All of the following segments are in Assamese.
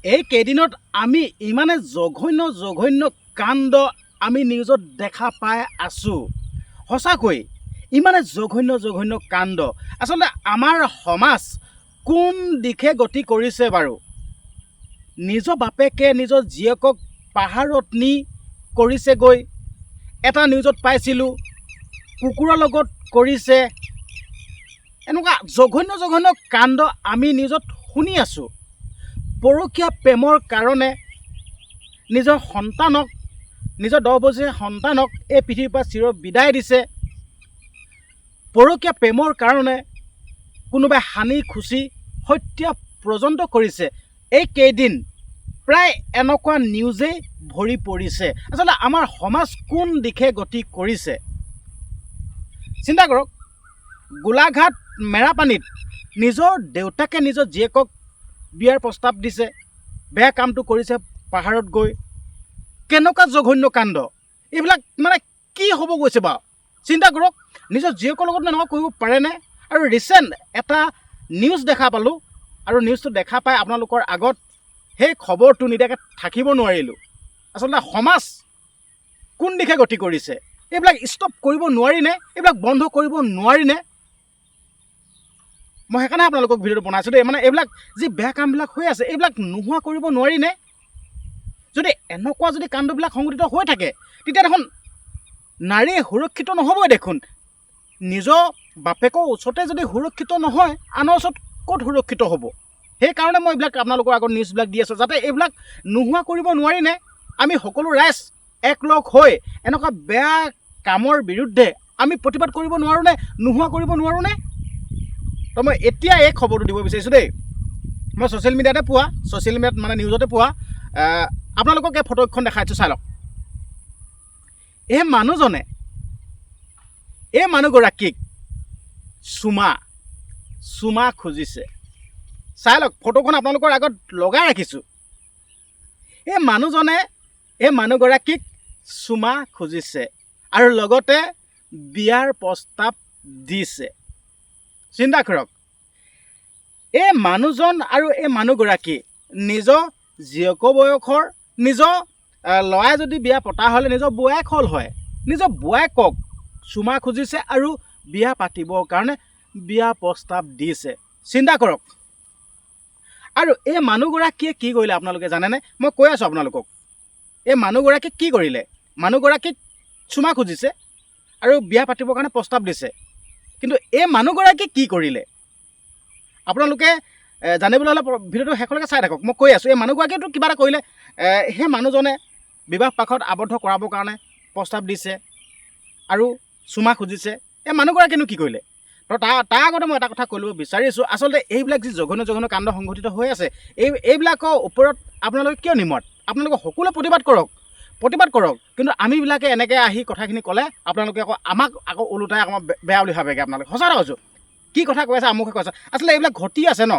এই কেইদিনত আমি ইমানে জঘন্য কাণ্ড আমি নিউজত দেখা পাই আছোঁ। সঁচাকৈ ইমানে জঘন্য কাণ্ড। আচলতে আমাৰ সমাজ কোন দিশে গতি কৰিছে বাৰু? নিজৰ বাপেকে নিজৰ জীয়েকক পাহাৰত নি কৰিছেগৈ। এটা নিউজত পাইছিলোঁ কুকুৰৰ লগত কৰিছে। এনেকুৱা জঘন্য কাণ্ড আমি নিউজত শুনি আছোঁ। পৰকীয়া প্ৰেমৰ কাৰণে নিজৰ সন্তানক, নিজৰ 10 বছৰীয়া সন্তানক এই পৃথিৱীৰ পৰা চিৰ বিদায় দিছে। পৰকীয়া প্ৰেমৰ কাৰণে কোনোবাই হানি খুচি হত্যা পৰ্যন্ত কৰিছে। এই কেইদিন প্ৰায় এনেকুৱা নিউজেই ভৰি পৰিছে। আচলতে আমাৰ সমাজ কোন দিশে গতি কৰিছে চিন্তা কৰক। গোলাঘাট মেৰাপানীত নিজৰ দেউতাকে নিজৰ জীয়েকক বিয়াৰ প্ৰস্তাৱ দিছে, বেয়া কামটো কৰিছে পাহাৰত গৈ। কেনেকুৱা জঘন্য কাণ্ড এইবিলাক! মানে কি হ'ব গৈছে বাৰু চিন্তা কৰক। নিজৰ জীয়েকৰ লগত এনেকুৱা কৰিব পাৰেনে? আৰু ৰিচেণ্ট এটা নিউজ দেখা পালোঁ, আৰু নিউজটো দেখা পাই আপোনালোকৰ আগত সেই খবৰটো নিদিয়াকৈ থাকিব নোৱাৰিলোঁ। আচলতে সমাজ কোন দিশে গতি কৰিছে? এইবিলাক ষ্টপ কৰিব নোৱাৰিনে? এইবিলাক বন্ধ কৰিব নোৱাৰিনে? মই সেইকাৰণে আপোনালোকক ভিডিঅ'টো বনাইছোঁ দেই। মানে এইবিলাক যি বেয়া কামবিলাক হৈ আছে, এইবিলাক নোহোৱা কৰিব নোৱাৰিনে? যদি এনেকুৱা যদি কাণ্ডবিলাক সংঘটিত হৈ থাকে, তেতিয়া দেখোন নাৰীয়ে সুৰক্ষিত নহ'বই দেখোন। নিজৰ বাপেকৰ ওচৰতে যদি সুৰক্ষিত নহয়, আনৰ ওচৰত ক'ত সুৰক্ষিত হ'ব? সেইকাৰণে মই এইবিলাক আপোনালোকৰ আগত নিউজবিলাক দি আছোঁ, যাতে এইবিলাক নোহোৱা কৰিব নোৱাৰিনে? আমি সকলো ৰাইজ একলগ হৈ এনেকুৱা বেয়া কামৰ বিৰুদ্ধে আমি প্ৰতিবাদ কৰিব নোৱাৰোঁনে? নোহোৱা কৰিব নোৱাৰোঁনে? তো মই এতিয়া এই খবৰটো দিব বিচাৰিছোঁ দেই। মই ছ'চিয়েল মিডিয়াতে পোৱা, ছ'চিয়েল মিডিয়াত মানে নিউজতে পোৱা। আপোনালোকক এই ফটোখন দেখাইছোঁ, চাই লওক। এই মানুহজনে এই মানুহগৰাকীক চুমা খুজিছে। চাই লওক, ফটোখন আপোনালোকৰ আগত লগাই ৰাখিছোঁ। এই মানুহজনে এই মানুহগৰাকীক চুমা খুজিছে আৰু লগতে বিয়াৰ প্ৰস্তাৱ দিছে। চিন্তা কৰক, এই মানুহজন আৰু এই মানুহগৰাকী নিজৰ জীয়েকৰ বয়সৰ, নিজৰ ল'ৰাই যদি বিয়া পতা হ'লে নিজৰ বোৱায়েক হ'ল হয়। নিজৰ বোৱায়েকক চুমা খুজিছে আৰু বিয়া পাতিবৰ কাৰণে বিয়া প্ৰস্তাৱ দিছে। চিন্তা কৰক। আৰু এই মানুহগৰাকীয়ে কি কৰিলে আপোনালোকে জানেনে? মই কৈ আছোঁ আপোনালোকক। এই মানুহগৰাকীক কি কৰিলে? মানুহগৰাকীক চুমা খুজিছে আৰু বিয়া পাতিবৰ কাৰণে প্ৰস্তাৱ দিছে, কিন্তু এই মানুহগৰাকীক কি কৰিলে আপোনালোকে জানিবলৈ হ'লে ভিডিঅ'টো শেষলৈকে চাই থাকক। মই কৈ আছোঁ, এই মানুহগৰাকীয়েতো কিবা এটা কৰিলে। সেই মানুহজনে বিবাহ পাশত আবদ্ধ কৰাবৰ কাৰণে প্ৰস্তাৱ দিছে আৰু চুমা খুজিছে। এই মানুহগৰাকীয়েনো কি কৰিলে? তো তাৰ আগতে মই এটা কথা ক'ব বিচাৰিছোঁ। আচলতে এইবিলাক যি জঘন্য কাণ্ড সংঘটিত হৈ আছে, এইবিলাকৰ ওপৰত আপোনালোকে কিয় নিমত? আপোনালোকে সকলোৱে প্ৰতিবাদ কৰক। কিন্তু আমিবিলাকে এনেকৈ আহি কথাখিনি ক'লে আপোনালোকে আমাক ওলোটাই আমাক বেয়া বুলি ভাবেগৈ। আপোনালোকে সঁচা কথা কৈছোঁ। কি কথা কৈ আছে, আমুকে কৈছে। আচলতে এইবিলাক ঘটি আছে ন,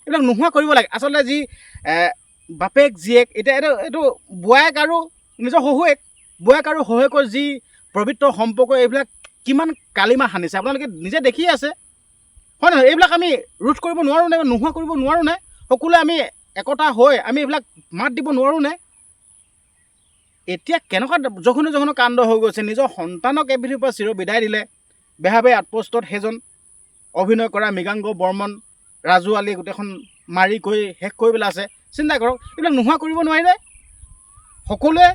এইবিলাক নোহোৱা কৰিব লাগে। আচলতে যি বাপেক জীয়েক, এতিয়া এইটো বোৱায়েক আৰু নিজৰ শহুৱেক, বোৱায়েক আৰু শহুৱেকৰ যি পবিত্ৰ সম্পৰ্ক, এইবিলাক কিমান কালিমা সানিছে আপোনালোকে নিজে দেখি আছে, হয় নহয়? এইবিলাক আমি ৰোধ কৰিব নোৱাৰোঁনে? নোহোৱা কৰিব নোৱাৰোঁনে? সকলোৱে আমি একতা হৈ আমি এইবিলাক মাত দিব নোৱাৰোঁনে? এতিয়া কেনেকুৱা জঘন্য কাণ্ড হৈ গৈছে। নিজৰ সন্তানক এই পৃথিৱীৰ পৰা চিৰ বিদায় দিলে। বেহাবাৰী আউটপোষ্টত সেইজন অভিনয় কৰা মৃগাংক বৰ্মন, ৰাজু আলি গোটেইখন মাৰি কৰি শেষ কৰি পেলাইছে। চিন্তা কৰক, এইবিলাক নোহোৱা কৰিব নোৱাৰিলে? সকলোৱে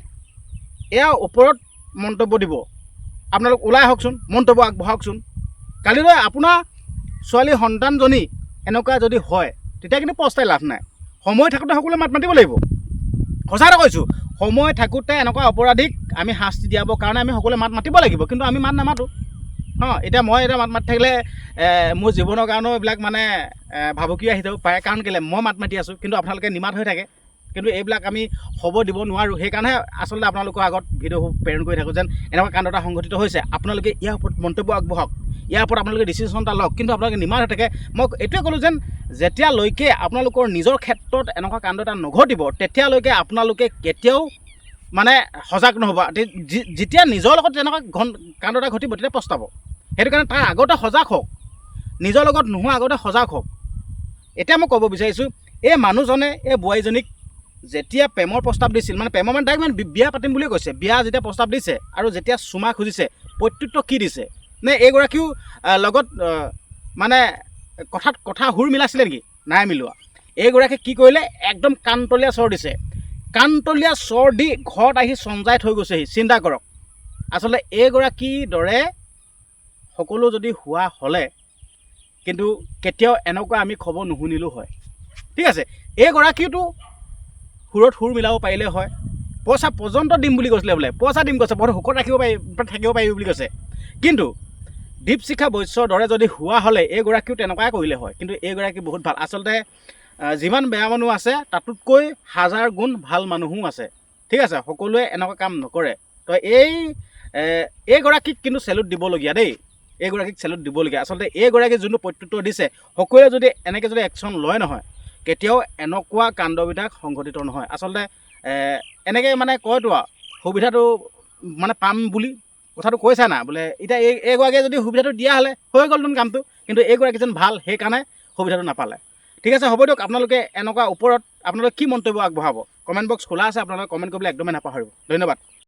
ইয়াৰ ওপৰত মন্তব্য দিব। আপোনালোক ওলাই আহকচোন, মন্তব্য আগবঢ়াওকচোন। কালিলৈ আপোনাৰ ছোৱালী সন্তানজনী এনেকুৱা যদি হয়, তেতিয়া কিন্তু পস্তাই লাভ নাই। সময় থাকোঁতে সকলোৱে মাত মাতিব লাগিব। সঁচা কথা কৈছোঁ, সময় থাকোঁতে এনেকুৱা অপৰাধীক আমি শাস্তি দিয়াবৰ কাৰণে আমি সকলোৱে মাত মাতিব লাগিব। কিন্তু আমি মাত নামাতোঁ। এতিয়া মই মাত মাতি থাকিলে মোৰ জীৱনৰ কাৰণেও এইবিলাক মানে ভাবুকি আহি যাব পাৰে। কাৰণ কেলৈ মই মাত মাতি আছোঁ, কিন্তু আপোনালোকে নিমাত হৈ থাকে। কিন্তু এইবিলাক আমি হ'ব দিব নোৱাৰোঁ। সেইকাৰণেহে আচলতে আপোনালোকৰ আগত ভিডিঅ'বোৰ প্ৰেৰণ কৰি থাকোঁ, যেন এনেকুৱা কাণ্ড এটা সংঘটিত হৈছে। আপোনালোকে ইয়াৰ ওপৰত মন্তব্য আগবঢ়াওক, ইয়াৰ ওপৰত আপোনালোকে ডিচিশ্যন এটা লওক। কিন্তু আপোনালোকে নিমাত হৈ থাকে। মই এইটোৱে ক'লোঁ যেন যেতিয়ালৈকে আপোনালোকৰ নিজৰ ক্ষেত্ৰত এনেকুৱা কাণ্ড এটা নঘটিব, তেতিয়ালৈকে আপোনালোকে কেতিয়াও মানে সজাগ নহ'ব। যেতিয়া নিজৰ লগত তেনেকুৱা কাণ্ড এটা ঘটিব, তেতিয়া পস্তাব। সেইটো কাৰণে তাৰ আগতে সজাগ হওক, নিজৰ লগত নোহোৱা আগতে সজাগ হওক। এতিয়া মই ক'ব বিচাৰিছোঁ, এই মানুহজনে এই বোৱাৰীজনীক যেতিয়া প্ৰেমৰ প্ৰস্তাৱ দিছিল, মানে প্ৰেমৰ মানে ডাইৰেক্ট মানে বিয়া পাতিম বুলিয়ে কৈছে, বিয়া যেতিয়া প্ৰস্তাৱ দিছে আৰু যেতিয়া চুমা খুজিছে, প্ৰত্যুত্তৰ কি দিছে? নে এইগৰাকীও লগত মানে কথা সুৰ মিলাইছিলে নেকি? নাই মিলোৱা। এইগৰাকী কি কৰিলে, একদম কাণতলীয়া চৰ দিছে। কাণতলীয়া চৰ দি ঘৰত আহি চঞ্জাই থৈ গৈছেহি। চিন্তা কৰক। আচলতে এইগৰাকীৰ দৰে সকলো যদি হোৱা হ'লে কিন্তু কেতিয়াও এনেকুৱা আমি খবৰ নুশুনিলোঁ হয়। ঠিক আছে, এইগৰাকীওতো সুৰত সুৰ মিলাব পাৰিলে হয়। পইচা পৰ্যন্ত দিম বুলি কৈছিলে বোলে, পইচা দিম কৈছে, বহুত সুখত থাকিব পাৰিবি বুলি কৈছে। কিন্তু দীপশিখা বৈশ্যৰ দৰে যদি হোৱা হ'লে এইগৰাকীও তেনেকুৱাই কৰিলে হয়। কিন্তু এইগৰাকী বহুত ভাল। আচলতে যিমান বেয়া মানুহ আছে তাতোতকৈ হাজাৰ গুণ ভাল মানুহো আছে। ঠিক আছে, সকলোৱে এনেকুৱা কাম নকৰে। তো এইগৰাকীক কিন্তু চেলুট দিবলগীয়া দেই, এইগৰাকীক চেলুট দিবলগীয়া। আচলতে এইগৰাকী যোনটো প্ৰত্যুত্তৰ দিছে, সকলোৱে যদি এনেকৈ যদি একশ্যন লয় নহয়, কেতিয়াও এনেকুৱা কাণ্ডবিলাক সংঘটিত নহয়। আচলতে এনেকৈ মানে কয়তো আৰু সুবিধাটো মানে পাম বুলি কথাটো কৈছা না বোলে, এতিয়া এইগৰাকীয়ে যদি সুবিধাটো দিয়া হ'লে হৈ গ'লতোন কামটো। কিন্তু এইগৰাকী যেন ভাল, সেইকাৰণে সুবিধাটো নাপালে। ঠিক আছে, হ'ব দিয়ক। আপোনালোকে এনেকুৱা ওপৰত আপোনালোকে কি মন্তব্য আগবঢ়াব? কমেণ্ট বক্স খোলা আছে, আপোনালোকে কমেণ্ট কৰিবলৈ একদমেই নাপাহৰিব। ধন্যবাদ।